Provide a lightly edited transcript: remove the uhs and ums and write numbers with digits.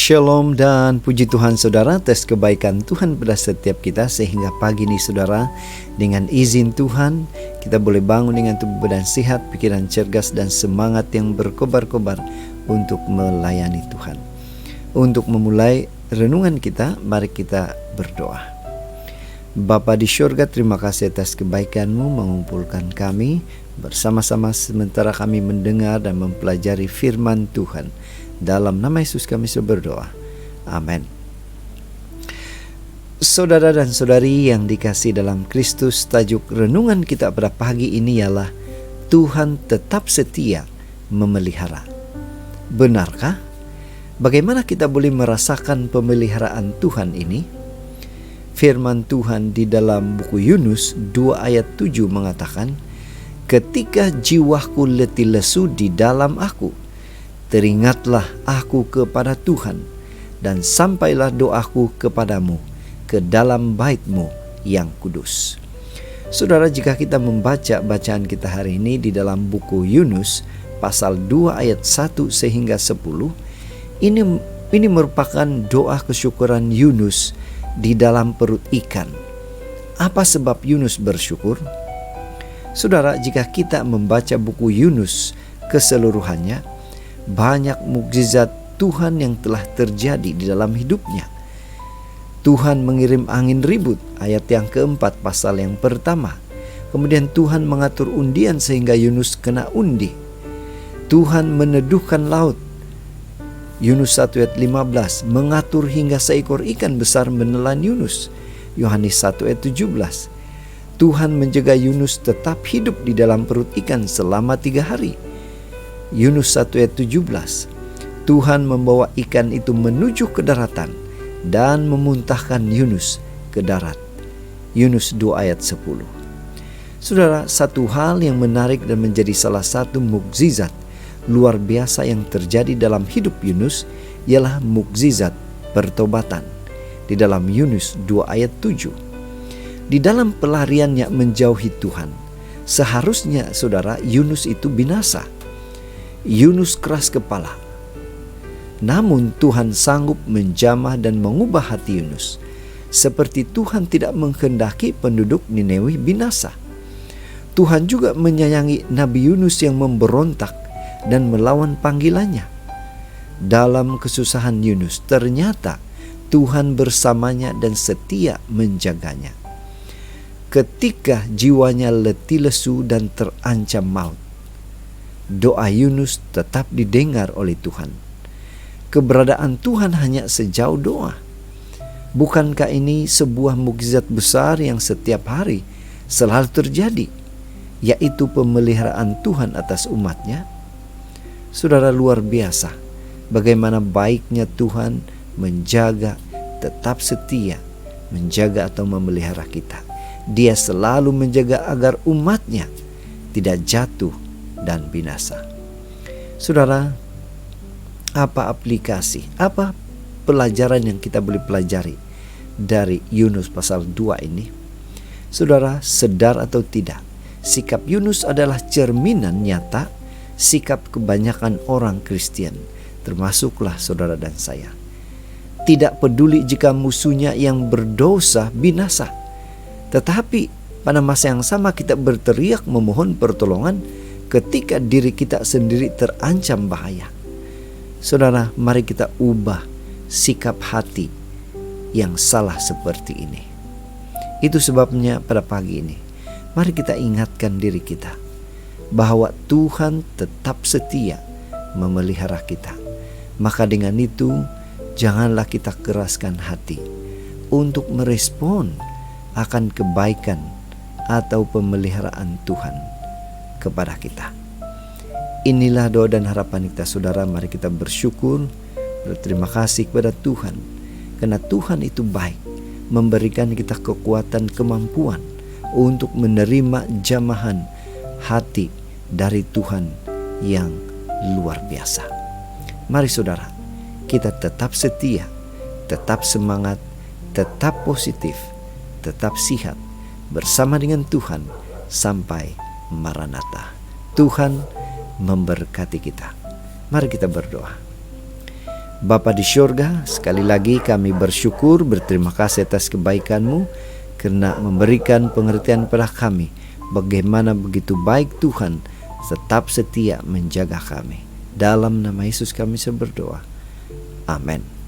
Shalom dan puji Tuhan saudara atas kebaikan Tuhan pada setiap kita, sehingga pagi ini saudara, dengan izin Tuhan kita boleh bangun dengan tubuh badan sehat, pikiran cergas dan semangat yang berkobar-kobar untuk melayani Tuhan. Untuk memulai renungan kita, mari kita berdoa. Bapa di syurga, terima kasih atas kebaikan-Mu mengumpulkan kami bersama-sama sementara kami mendengar dan mempelajari firman Tuhan. Dalam nama Yesus kami berdoa. Amin. Saudara dan saudari yang dikasihi dalam Kristus, tajuk renungan kita pada pagi ini ialah Tuhan tetap setia memelihara. Benarkah? Bagaimana kita boleh merasakan pemeliharaan Tuhan ini? Firman Tuhan di dalam buku Yunus 2 ayat 7 mengatakan, "Ketika jiwaku letih lesu di dalam aku, teringatlah aku kepada Tuhan, dan sampailah doaku kepadamu ke dalam bait-Mu yang kudus." Saudara, jika kita membaca bacaan kita hari ini di dalam buku Yunus pasal 2 ayat 1 sehingga 10, ini merupakan doa kesyukuran Yunus di dalam perut ikan. Apa sebab Yunus bersyukur? Saudara, jika kita membaca buku Yunus keseluruhannya, banyak mukjizat Tuhan yang telah terjadi di dalam hidupnya. Tuhan mengirim angin ribut, ayat yang keempat pasal yang pertama. Kemudian Tuhan mengatur undian sehingga Yunus kena undi. Tuhan meneduhkan laut, Yunus 1 ayat 15, mengatur hingga seekor ikan besar menelan Yunus, Yohanes 1 ayat 17. Tuhan menjaga Yunus tetap hidup di dalam perut ikan selama 3 hari, Yunus 1 ayat 17. Tuhan membawa ikan itu menuju ke daratan dan memuntahkan Yunus ke darat, Yunus 2 ayat 10. Saudara, satu hal yang menarik dan menjadi salah satu mukjizat luar biasa yang terjadi dalam hidup Yunus ialah mukjizat pertobatan di dalam Yunus 2 ayat 7. Di dalam pelariannya menjauhi Tuhan, seharusnya saudara, Yunus itu binasa. Yunus keras kepala. Namun Tuhan sanggup menjamah dan mengubah hati Yunus. Seperti Tuhan tidak menghendaki penduduk Niniwe binasa, Tuhan juga menyayangi Nabi Yunus yang memberontak dan melawan panggilannya. Dalam kesusahan Yunus, ternyata Tuhan bersamanya dan setia menjaganya. Ketika jiwanya letih lesu dan terancam maut, doa Yunus tetap didengar oleh Tuhan. Keberadaan Tuhan hanya sejauh doa. Bukankah ini sebuah mukjizat besar yang setiap hari selalu terjadi, yaitu pemeliharaan Tuhan atas umatnya? Saudara, luar biasa bagaimana baiknya Tuhan menjaga, tetap setia menjaga atau memelihara kita. Dia selalu menjaga agar umatnya tidak jatuh dan binasa. Saudara, apa aplikasi, apa pelajaran yang kita boleh pelajari dari Yunus pasal 2 ini? Saudara, sadar atau tidak, sikap Yunus adalah cerminan nyata sikap kebanyakan orang Kristen, termasuklah saudara dan saya. Tidak peduli jika musuhnya yang berdosa binasa, tetapi pada masa yang sama kita berteriak memohon pertolongan ketika diri kita sendiri terancam bahaya. Saudara, mari kita ubah sikap hati yang salah seperti ini. Itu sebabnya pada pagi ini, mari kita ingatkan diri kita bahwa Tuhan tetap setia memelihara kita. Maka dengan itu, janganlah kita keraskan hati untuk merespon akan kebaikan atau pemeliharaan Tuhan kepada kita. Inilah doa dan harapan kita saudara. Mari kita bersyukur, berterima kasih kepada Tuhan, karena Tuhan itu baik, memberikan kita kekuatan, kemampuan untuk menerima jamahan hati dari Tuhan yang luar biasa. Mari saudara, kita tetap setia, tetap semangat, tetap positif, tetap sihat bersama dengan Tuhan sampai Maranatha. Tuhan memberkati kita. Mari kita berdoa. Bapa di syurga, sekali lagi kami bersyukur, berterima kasih atas kebaikan-Mu, karena memberikan pengertian pada kami bagaimana begitu baik Tuhan tetap setia menjaga kami. Dalam nama Yesus kami berdoa. Amin.